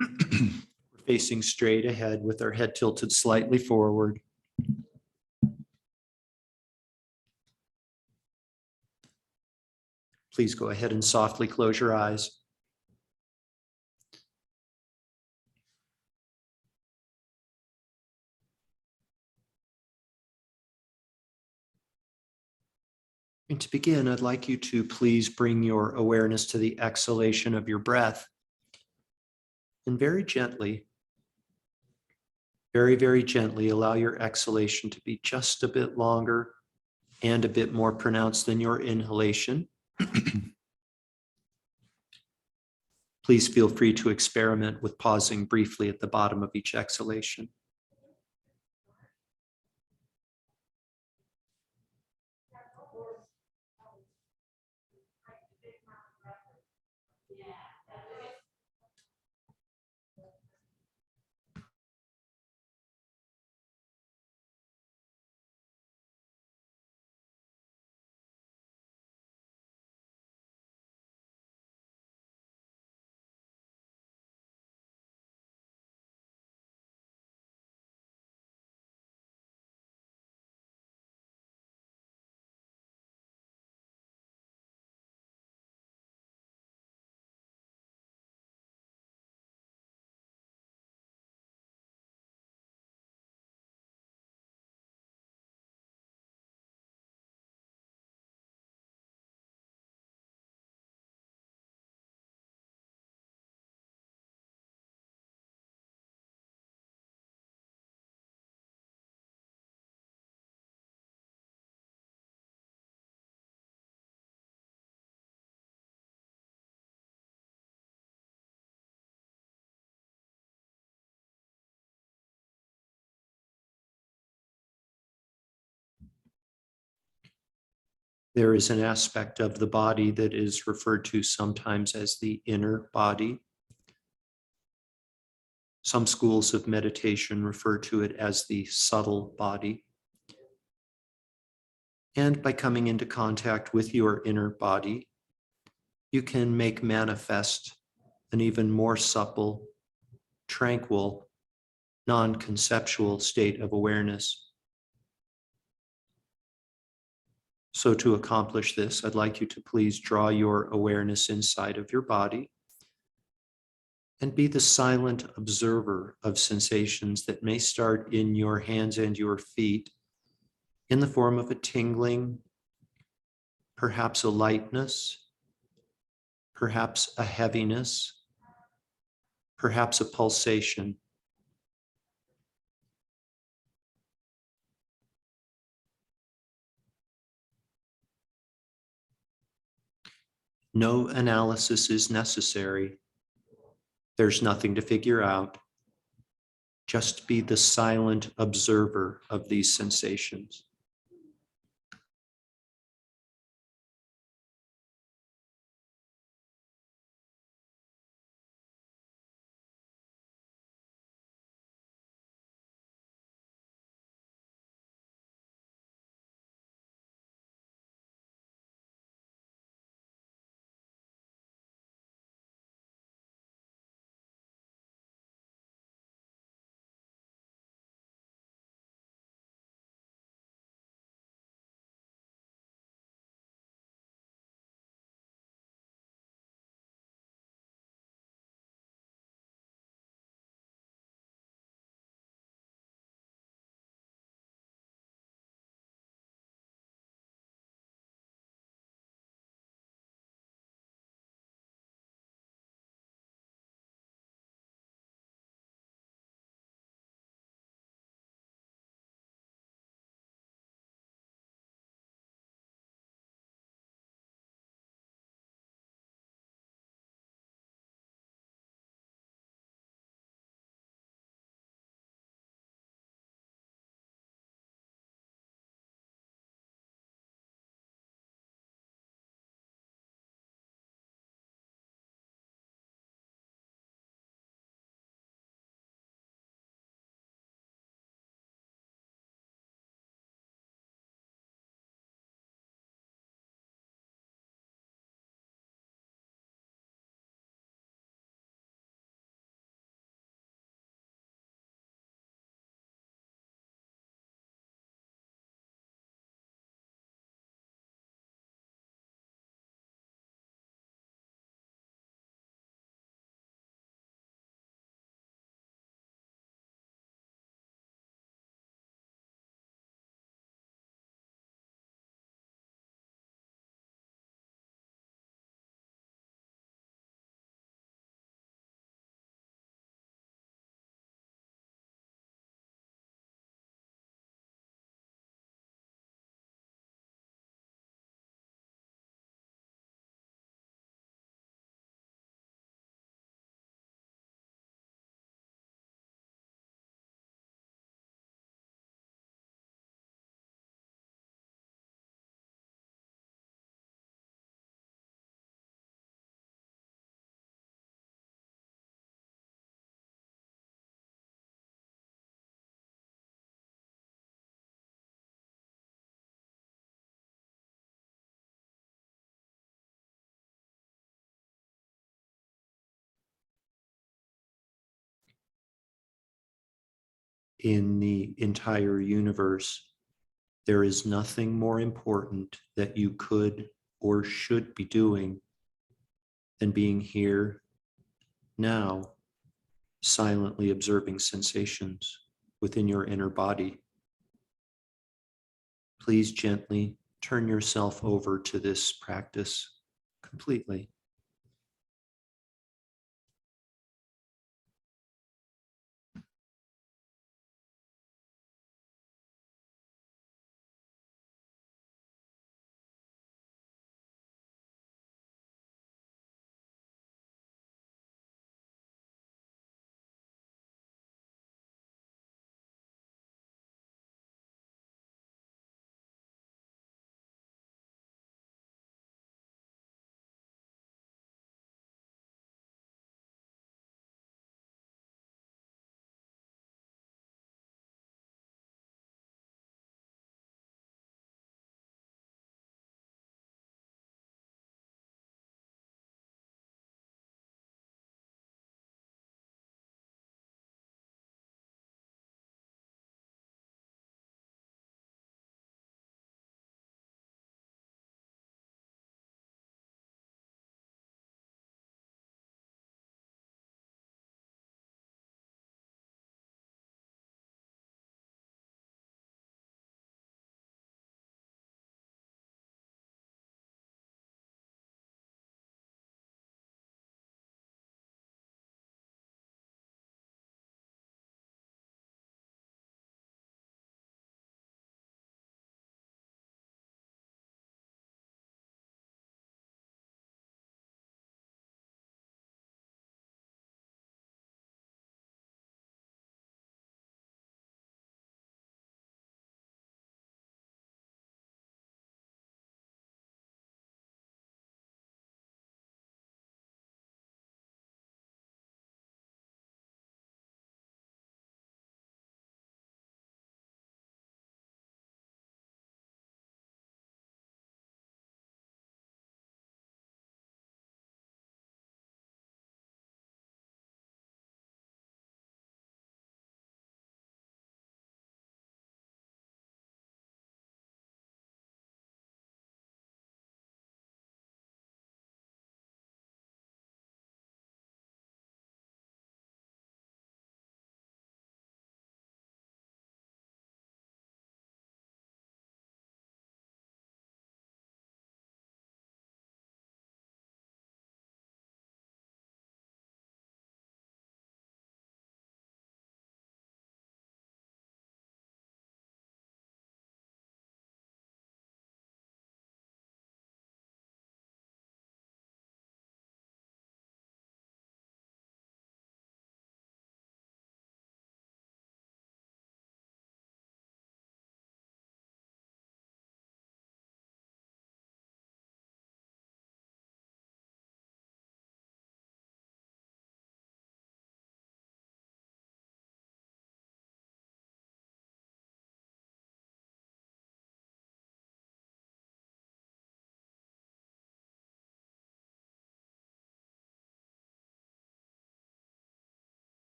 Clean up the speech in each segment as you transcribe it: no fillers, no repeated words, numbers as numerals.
We're facing straight ahead with our head tilted slightly forward. Please go ahead and softly close your eyes. And to begin, I'd like you to please bring your awareness to the exhalation of your breath. And very gently, very, very gently, allow your exhalation to be just a bit longer and a bit more pronounced than your inhalation. Please feel free to experiment with pausing briefly at the bottom of each exhalation. There is an aspect of the body that is referred to sometimes as the inner body. Some schools of meditation refer to it as the subtle body. And by coming into contact with your inner body, you can make manifest an even more supple, tranquil, non-conceptual state of awareness. So to accomplish this, I'd like you to please draw your awareness inside of your body and be the silent observer of sensations that may start in your hands and your feet in the form of a tingling, perhaps a lightness, perhaps a heaviness, perhaps a pulsation. No analysis is necessary. There's nothing to figure out. Just be the silent observer of these sensations. in the entire universe, there is nothing more important that you could or should be doing than being here now, silently observing sensations within your inner body. Please gently turn yourself over to this practice completely.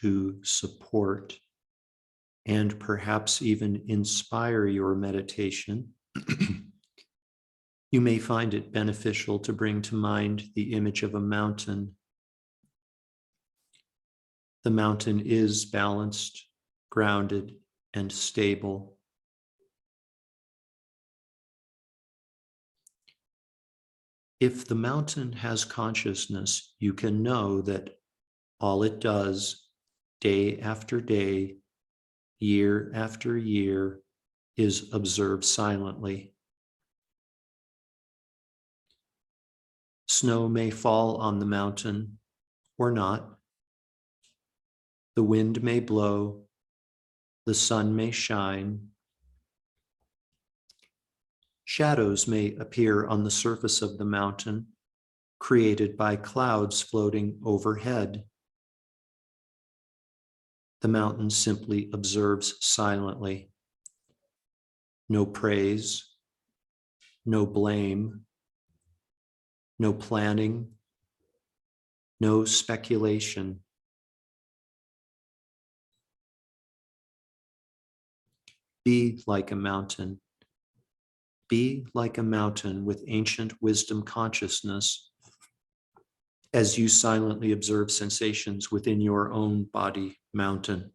To support and perhaps even inspire your meditation, you may find it beneficial to bring to mind the image of a mountain. The mountain is balanced, grounded, and stable. If the mountain has consciousness, you can know that all it does, day after day, year after year, is observe silently. Snow may fall on the mountain or not. The wind may blow, the sun may shine, Shadows may appear on the surface of the mountain, created by clouds floating overhead. The mountain simply observes silently. No praise, no blame, no planning, no speculation. Be like a mountain. Be like a mountain with ancient wisdom consciousness as you silently observe sensations within your own body mountain.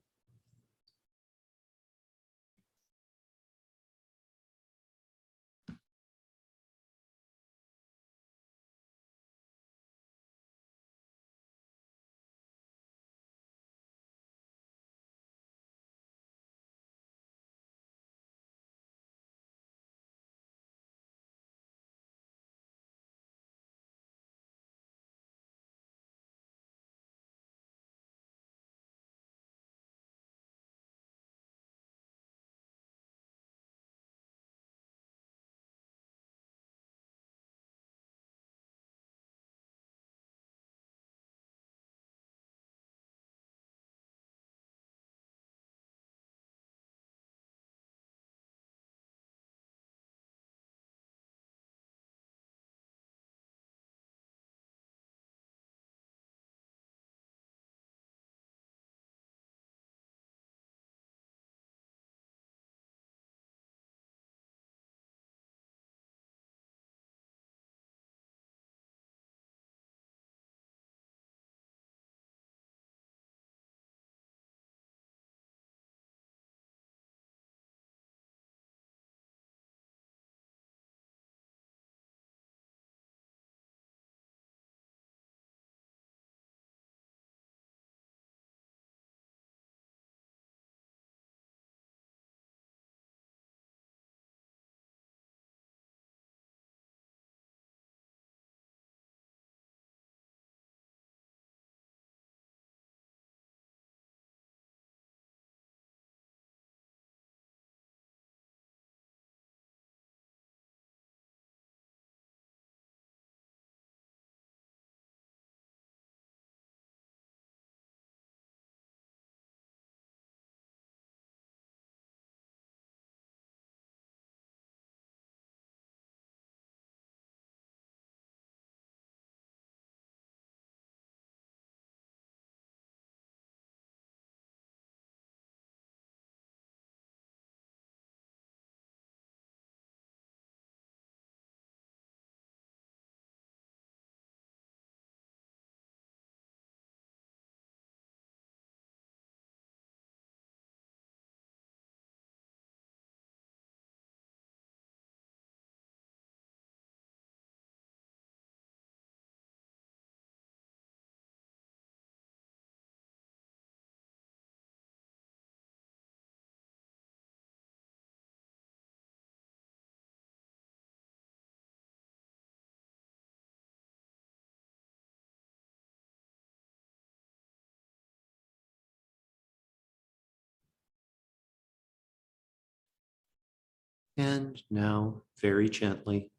And now, very gently,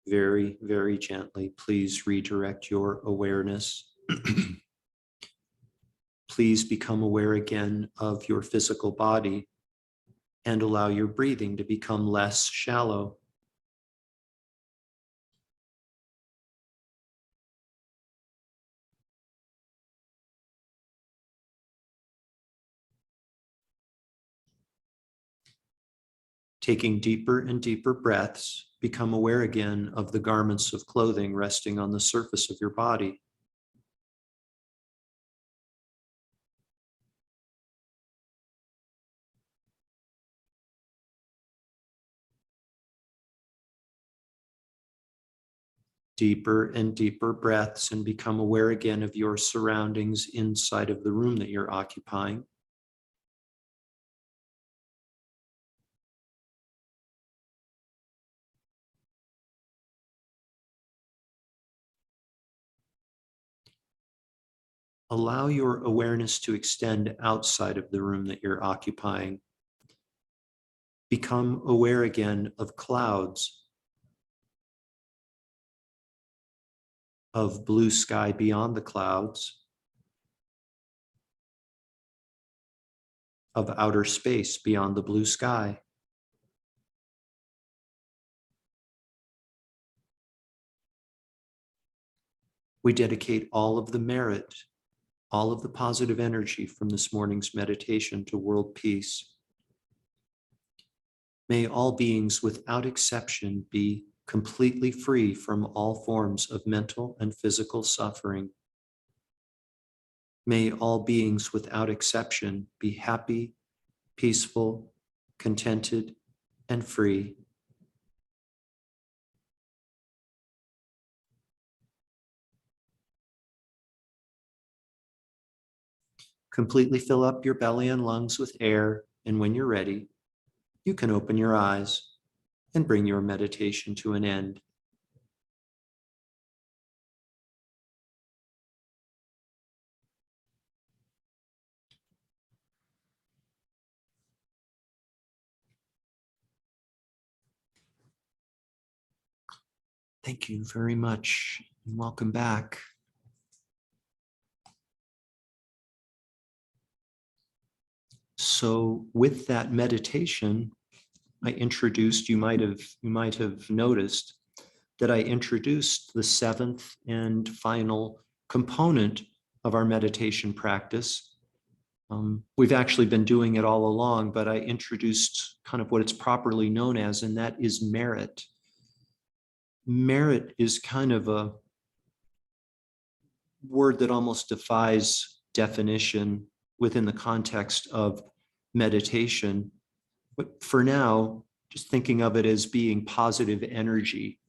please redirect your awareness. Please become aware again of your physical body and allow your breathing to become less shallow. Taking deeper and deeper breaths, become aware again of the garments of clothing resting on the surface of your body. Deeper and deeper breaths and become aware again of your surroundings inside of the room that you're occupying. Allow your awareness to extend outside of the room that you're occupying. Become aware again of clouds, of blue sky beyond the clouds, of outer space beyond the blue sky. We dedicate all of the merit, all of the positive energy from this morning's meditation to world peace. May all beings without exception be completely free from all forms of mental and physical suffering. May all beings without exception be happy, peaceful, contented, and free. Completely fill up your belly and lungs with air, and when you're ready, you can open your eyes and bring your meditation to an end. Thank you very much, and welcome back. So with that meditation, I introduced, you might have noticed that I introduced the seventh and final component of our meditation practice. We've actually been doing it all along, but I introduced kind of what it's properly known as, and that is merit. Merit is kind of a word that almost defies definition within the context of meditation. But for now, just thinking of it as being positive energy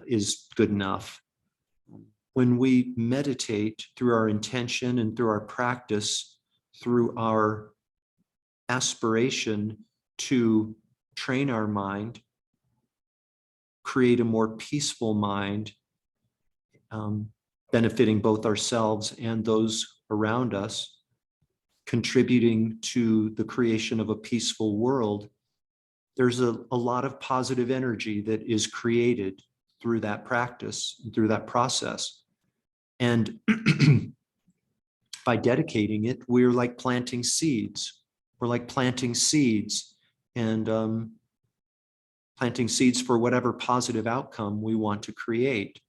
is good enough. When we meditate through our intention and through our practice, through our aspiration to train our mind, create a more peaceful mind, benefiting both ourselves and those around us, contributing to the creation of a peaceful world, there's a lot of positive energy that is created through that practice, through that process. And by dedicating it, we're like planting seeds. We're like planting seeds and planting seeds for whatever positive outcome we want to create.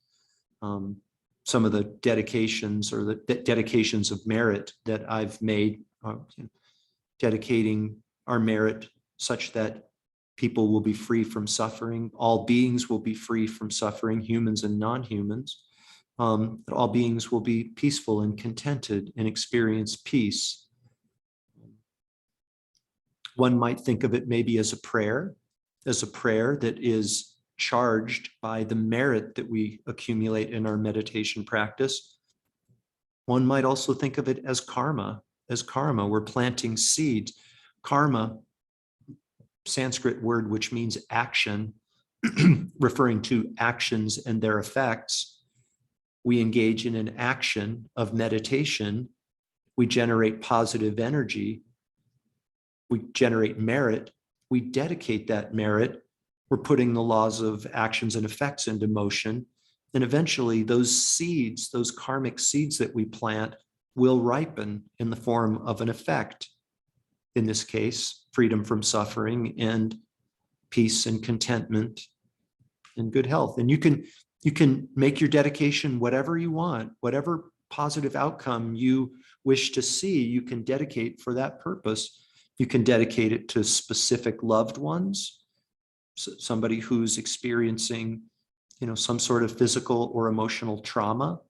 Some of the dedications or the dedications of merit that I've made, dedicating our merit such that people will be free from suffering. All beings will be free from suffering, humans and non-humans. That all beings will be peaceful and contented and experience peace. One might think of it maybe as a prayer that is charged by the merit that we accumulate in our meditation practice. One might also think of it as karma. As karma, we're planting seeds. Karma, Sanskrit word which means action, referring to actions and their effects. We engage in an action of meditation. We generate positive energy. We generate merit. We dedicate that merit. We're putting the laws of actions and effects into motion. And eventually those seeds, those karmic seeds that we plant, will ripen in the form of an effect. In this case, freedom from suffering and peace and contentment and good health. And you can make your dedication whatever you want, whatever positive outcome you wish to see, you can dedicate for that purpose. You can dedicate it to specific loved ones, somebody who's experiencing, some sort of physical or emotional trauma.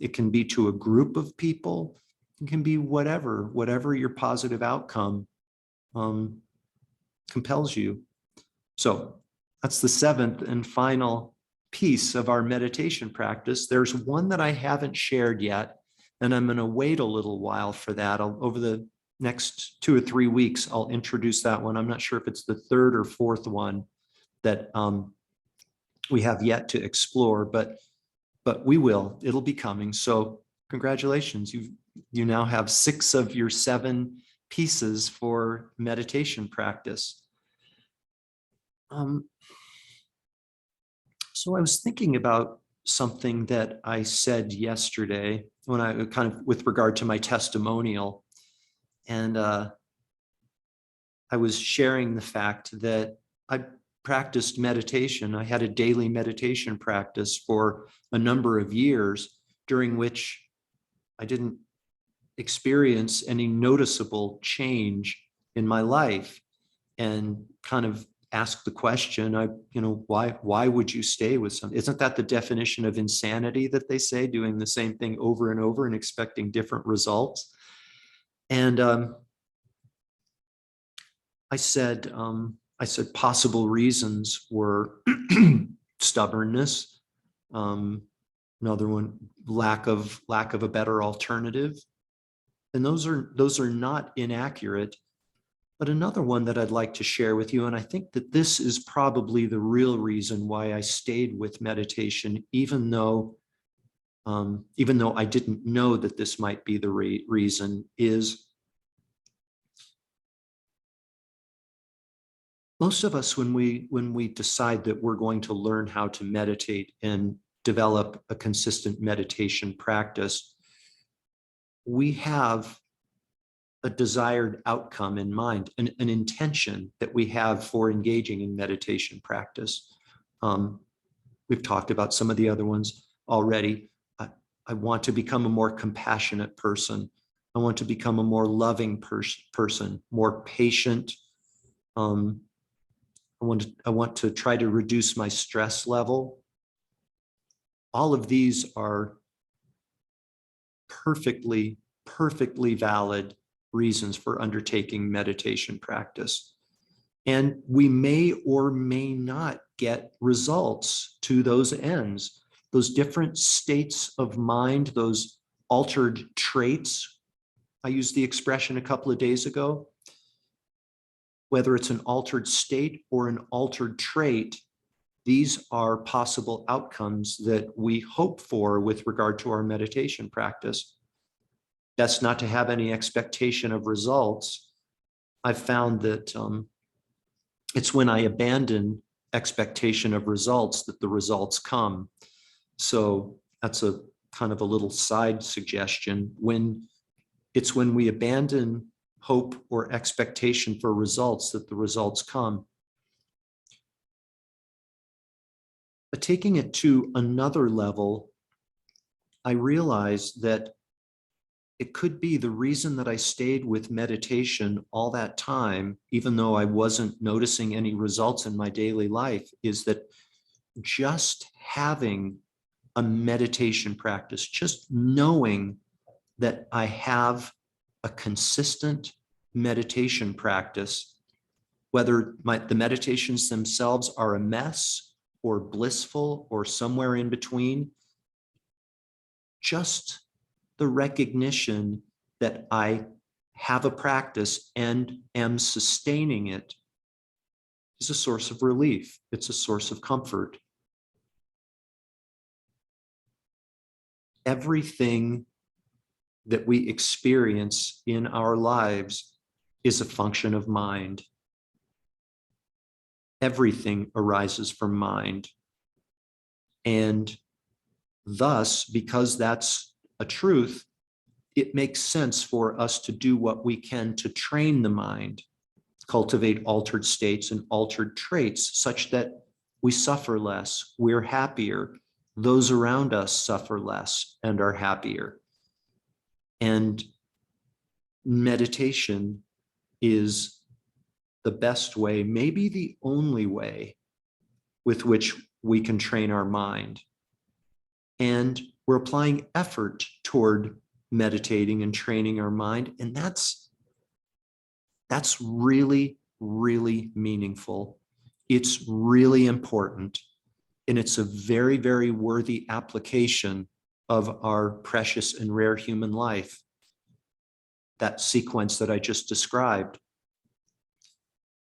It can be to a group of people. It can be whatever your positive outcome compels you. So that's the seventh and final piece of our meditation practice. There's one that I haven't shared yet, and I'm going to wait a little while for that. Over the next 2 or 3 weeks, I'll introduce that one. I'm not sure if it's the third or fourth one that we have yet to explore, but we will. It'll be coming. So congratulations. You now have 6 of your 7 pieces for meditation practice. Um, so I was thinking about something that I said yesterday when I kind of with regard to my testimonial. And I was sharing the fact that I practiced meditation. I had a daily meditation practice for a number of years, during which I didn't experience any noticeable change in my life, and kind of ask the question, why would you stay with something? Isn't that the definition of insanity that they say, doing the same thing over and over and expecting different results? And I said possible reasons were stubbornness, another one, lack of a better alternative. And those are not inaccurate. But another one that I'd like to share with you, and I think that this is probably the real reason why I stayed with meditation, even though I didn't know that this might be the reason, is most of us, when we decide that we're going to learn how to meditate and develop a consistent meditation practice, we have a desired outcome in mind, an intention that we have for engaging in meditation practice. We've talked about some of the other ones already. I want to become a more compassionate person. I want to become a more loving person, more patient. I want to try to reduce my stress level. All of these are perfectly valid reasons for undertaking meditation practice. And we may or may not get results to those ends. Those different states of mind, those altered traits. I used the expression a couple of days ago. Whether it's an altered state or an altered trait, these are possible outcomes that we hope for with regard to our meditation practice. That's not to have any expectation of results. I've found that it's when I abandon expectation of results that the results come. So that's a kind of a little side suggestion. When we abandon hope or expectation for results that the results come. But taking it to another level, I realized that it could be the reason that I stayed with meditation all that time, even though I wasn't noticing any results in my daily life, is that just having a meditation practice, just knowing that I have a consistent meditation practice, whether the meditations themselves are a mess or blissful or somewhere in between, just the recognition that I have a practice and am sustaining it is a source of relief. It's a source of comfort. Everything that we experience in our lives is a function of mind. Everything arises from mind. And thus, because that's a truth, it makes sense for us to do what we can to train the mind, cultivate altered states and altered traits such that we suffer less, we're happier, those around us suffer less and are happier. And meditation is the best way, maybe the only way, with which we can train our mind. And we're applying effort toward meditating and training our mind. And that's really, really meaningful. It's really important. And it's a very, very worthy application of our precious and rare human life. That sequence that I just described.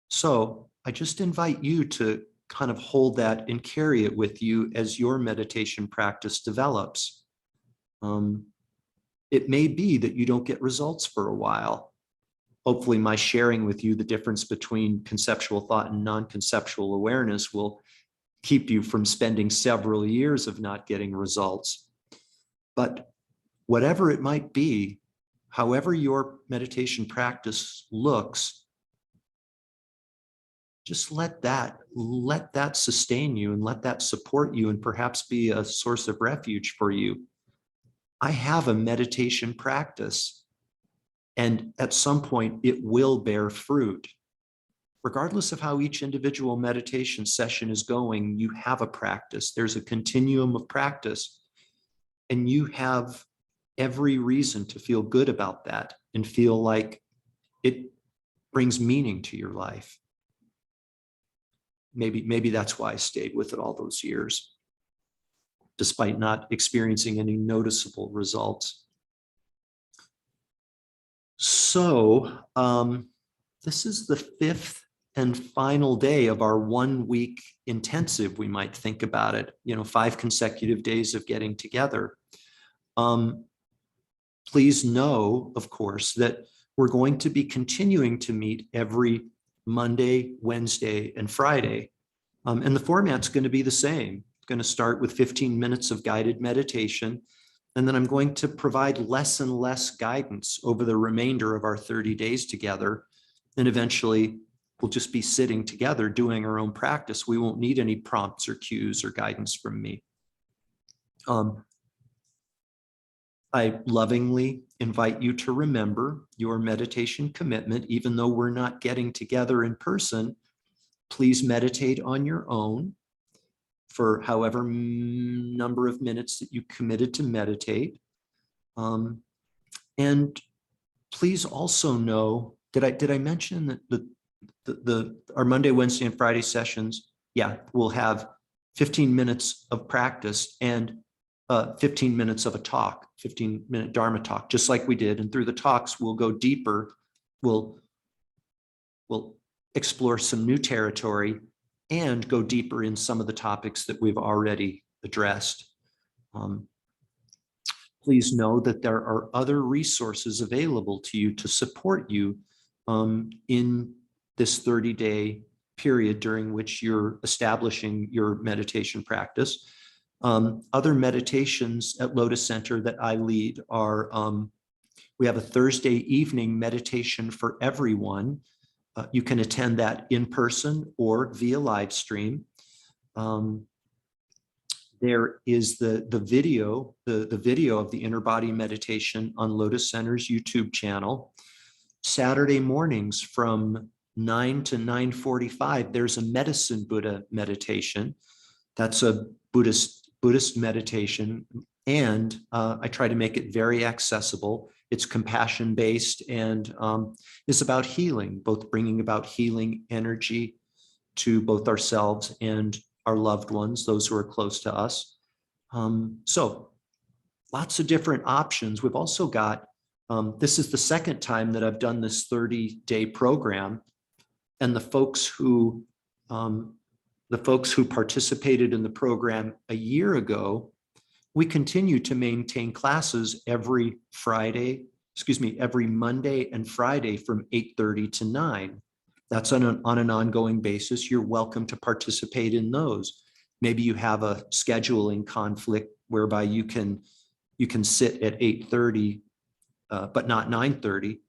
So I just invite you to kind of hold that and carry it with you as your meditation practice develops. It may be that you don't get results for a while. hopefully my sharing with you the difference between conceptual thought and non-conceptual awareness will keep you from spending several years of not getting results. But whatever it might be, however your meditation practice looks, just let that sustain you and let that support you and perhaps be a source of refuge for you. I have a meditation practice, and at some point it will bear fruit. Regardless of how each individual meditation session is going, you have a practice. There's a continuum of practice, and you have every reason to feel good about that and feel like it brings meaning to your life. Maybe that's why I stayed with it all those years, despite not experiencing any noticeable results. So this is the 5th and final day of our 1-week intensive, we might think about it, 5 consecutive days of getting together. Please know, of course, that we're going to be continuing to meet every Monday, Wednesday, and Friday. And the format's going to be the same. It's going to start with 15 minutes of guided meditation. And then I'm going to provide less and less guidance over the remainder of our 30 days together. And eventually we'll just be sitting together doing our own practice. We won't need any prompts or cues or guidance from me. I lovingly invite you to remember your meditation commitment. Even though we're not getting together in person, please meditate on your own for however number of minutes that you committed to meditate. And please also know, did I mention that our Monday, Wednesday, and Friday sessions, we'll have 15 minutes of practice and 15 minutes of a talk, 15-minute Dharma talk, just like we did. And through the talks, we'll go deeper. We'll explore some new territory and go deeper in some of the topics that we've already addressed. Please know that there are other resources available to you to support you in this 30-day period during which you're establishing your meditation practice. Other meditations at Lotus Center that I lead are, we have a Thursday evening meditation for everyone. You can attend that in person or via live stream. There is the video of the inner body meditation on Lotus Center's YouTube channel. Saturday mornings from 9 to 9:45, there's a Medicine Buddha meditation. That's a Buddhist meditation, and I try to make it very accessible. It's compassion-based and is about healing, both bringing about healing energy to both ourselves and our loved ones, those who are close to us. So lots of different options. We've also got, this is the second time that I've done this 30-day program, and the folks who participated in the program a year ago, we continue to maintain classes every Monday and Friday from 8:30 to 9. That's on an ongoing basis. You're welcome to participate in those. Maybe you have a scheduling conflict whereby you can sit at 8:30, but not 9:30.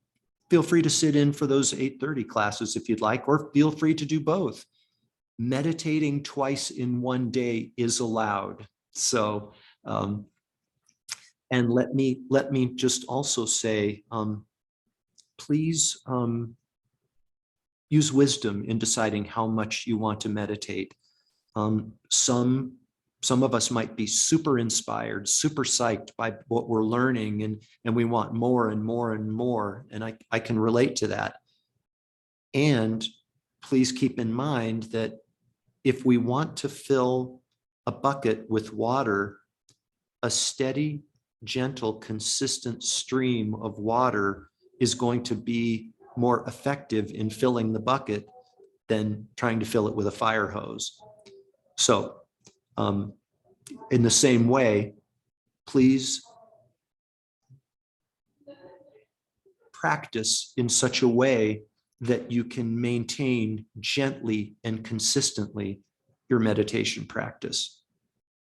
Feel free to sit in for those 8:30 classes if you'd like, or feel free to do both. Meditating twice in one day is allowed. So, and let me just also say, please use wisdom in deciding how much you want to meditate. Some of us might be super inspired, super psyched by what we're learning, and we want more and more and more. And I can relate to that. And please keep in mind that if we want to fill a bucket with water, a steady, gentle, consistent stream of water is going to be more effective in filling the bucket than trying to fill it with a fire hose. So in the same way, please practice in such a way that you can maintain gently and consistently your meditation practice.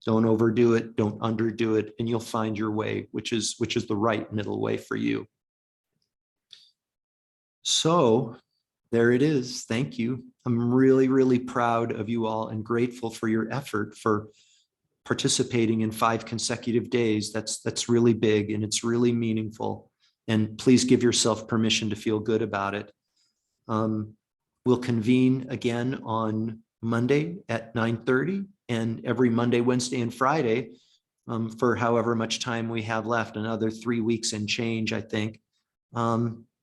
Don't overdo it, don't underdo it, and you'll find your way, which is the right middle way for you. So there it is. Thank you. I'm really, really proud of you all and grateful for your effort for participating in 5 consecutive days. That's really big and it's really meaningful. And please give yourself permission to feel good about it. We'll convene again on Monday at 9:30 and every Monday, Wednesday, and Friday for however much time we have left, another 3 weeks and change, I think.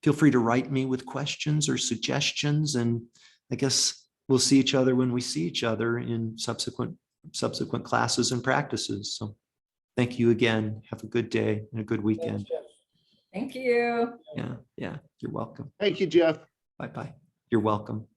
Feel free to write me with questions or suggestions, and I guess we'll see each other when we see each other in subsequent classes and practices. So thank you again. Have a good day and a good weekend. Thank you. Yeah, you're welcome. Thank you, Jeff. Bye-bye. You're welcome.